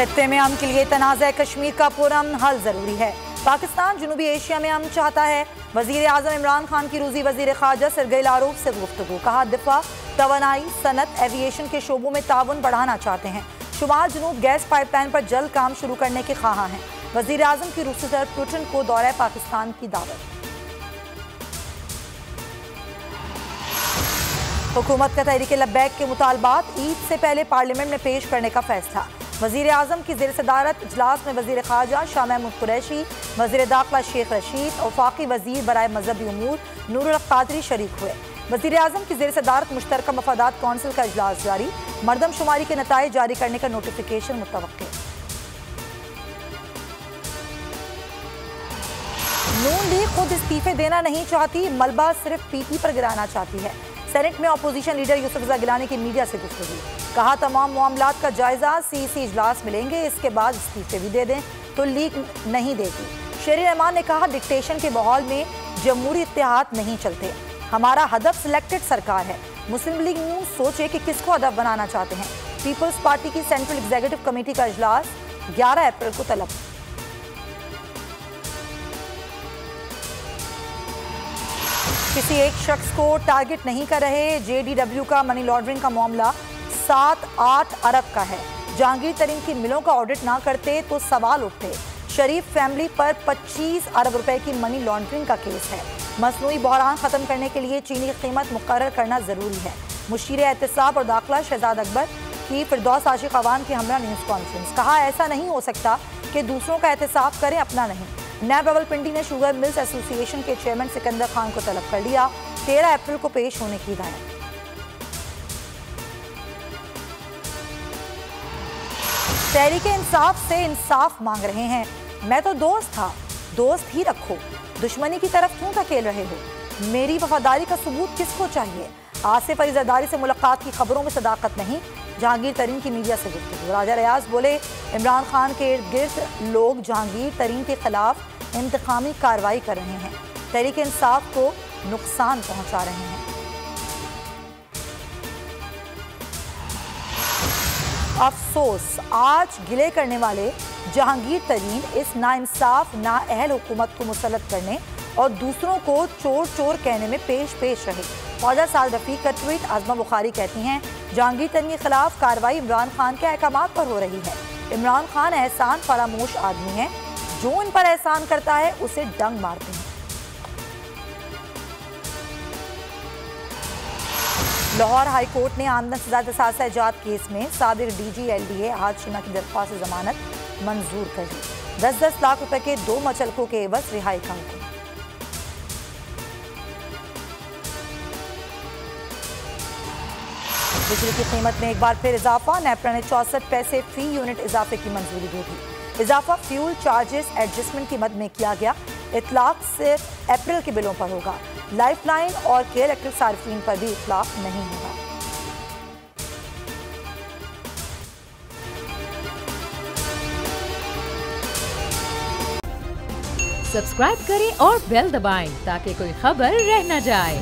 खित्ते में अमन के लिए तनाज़ा कश्मीर का पुरअमन हल जरूरी है। पाकिस्तान जनूबी एशिया में अमन चाहता है। वजीर आजम इमरान खान की रूसी वजीर खारजा सरगई लारूफ से गुफ्तगू। कहा दिफा, तवानाई, सनत, एविएशन के शोबों में ताउन बढ़ाना चाहते हैं। शुमाल जनूब गैस पाइपलाइन पर जल्द काम शुरू करने के ख्वाह हैं। वजीर आजम की रूसी सदर पुतिन को दौरे पाकिस्तान की दावत। हुकूमत का तहरीक लब्बैक के मुतालबात ईद से पहले पार्लियामेंट में पेश करने का फैसला। वजीर आजम की ज़ेर सदारत इजलास में वजीर खारजा शाह महमूद कुरैशी, वजीर दाखिला शेख रशीद, वफाकी वजीर बराए मजहबी उमूर नूरुल कादरी शरीक हुए। वजीर आजम की ज़ेर सदारत मुश्तरका मफादात कौंसिल का इजलास जारी। मरदमशुमारी के नताइज जारी करने का नोटिफिकेशन मुतवक्किल। नून लीग खुद इस्तीफे देना नहीं चाहती, मलबा सिर्फ पीपी पर गिराना चाहती है। सेनेट में अपोजिशन लीडर यूसुफ रज़ा गिलानी की मीडिया से गुफ्तगू। कहा तमाम मामलात का जायजा सीईसी इजलास में लेंगे, इसके बाद इस्तीफे भी दे दें तो लीग नहीं देगी। शेर रहमान ने कहा डिक्टेशन के माहौल में जमहूरी इत्तेहाद नहीं चलते, हमारा हदफ सिलेक्टेड सरकार है। मुस्लिम लीग नून सोचे कि किसको हदफ बनाना चाहते हैं। पीपल्स पार्टी की सेंट्रल एग्जीक्यूटिव कमेटी का इजलास 11 अप्रैल को तलब। किसी एक शख्स को टारगेट नहीं कर रहे। जेडीडब्ल्यू का मनी लॉन्ड्रिंग का मामला 7-8 अरब का है। जहांगीर तरीन की मिलों का ऑडिट ना करते तो सवाल उठते। शरीफ फैमिली पर 25 अरब रुपए की मनी लॉन्ड्रिंग का केस है। मसनूई बहरान खत्म करने के लिए चीनी की कीमत मुकर्रर करना जरूरी है। मुशीर एहतिसाब और दाखिला शहजाद अकबर की फिरदौस आशिक अवान की हमरा न्यूज़ कॉन्फ्रेंस। कहा ऐसा नहीं हो सकता कि दूसरों का एहतिसाब करें, अपना नहीं। नैब रावलपिंडी ने शुगर मिल्स एसोसिएशन के चेयरमैन सिकंदर खान को तलब कर लिया। 13 अप्रैल को पेश होने की हिदायत। तहरीक इंसाफ से इंसाफ मांग रहे हैं। मैं तो दोस्त था, दोस्त ही रखो, दुश्मनी की तरफ क्यों धकेल रहे हो। मेरी वफादारी का सबूत किसको चाहिए। आसिफ अली जरदारी से मुलाकात की खबरों में सदाकत नहीं। जहांगीर तरीन की मीडिया से गुफ्तगू। राजा रियाज बोले इमरान खान के इर्द गिर्द लोग जहांगीर तरीन के खिलाफ इंतकामी कार्रवाई कर रहे हैं, तहरीक इंसाफ को नुकसान पहुंचा रहे हैं। अफसोस, आज गिले करने वाले जहांगीर तरीन इस नाइंसाफ नाअहल हुकूमत को मुसल्लत करने और दूसरों को चोर चोर कहने में पेश रहे। ख्वाजा साद रफीक का ट्वीट। आजमा बुखारी कहती हैं जहांगीर तरीन के खिलाफ कार्रवाई इमरान खान के अहकामात पर हो रही है। इमरान खान एहसान फरामोश आदमी है, जो इन पर एहसान करता है उसे डंग मारते हैं। लाहौर हाई कोर्ट ने आमदन सजा तसासा एजाद केस में साबिक डीजी LDA हाशिमा की दरख्वास्त जमानत मंजूर कर दी। 10-10 लाख रुपए के 2 मचलकों के एवज रिहाई का हुक्म। बिजली की कीमत में एक बार फिर इजाफा। नेपरा ने 64 पैसे फी यूनिट इजाफे की मंजूरी दे दी। इजाफा फ्यूल चार्जेस एडजस्टमेंट की मद में किया गया। इतलाक सिर्फ अप्रैल के बिलों पर होगा। लाइफलाइन और के इलेक्ट्रिक सार्फिन पर भी इतलाक नहीं होगा। सब्सक्राइब करें और बेल दबाएं ताकि कोई खबर रह न जाए।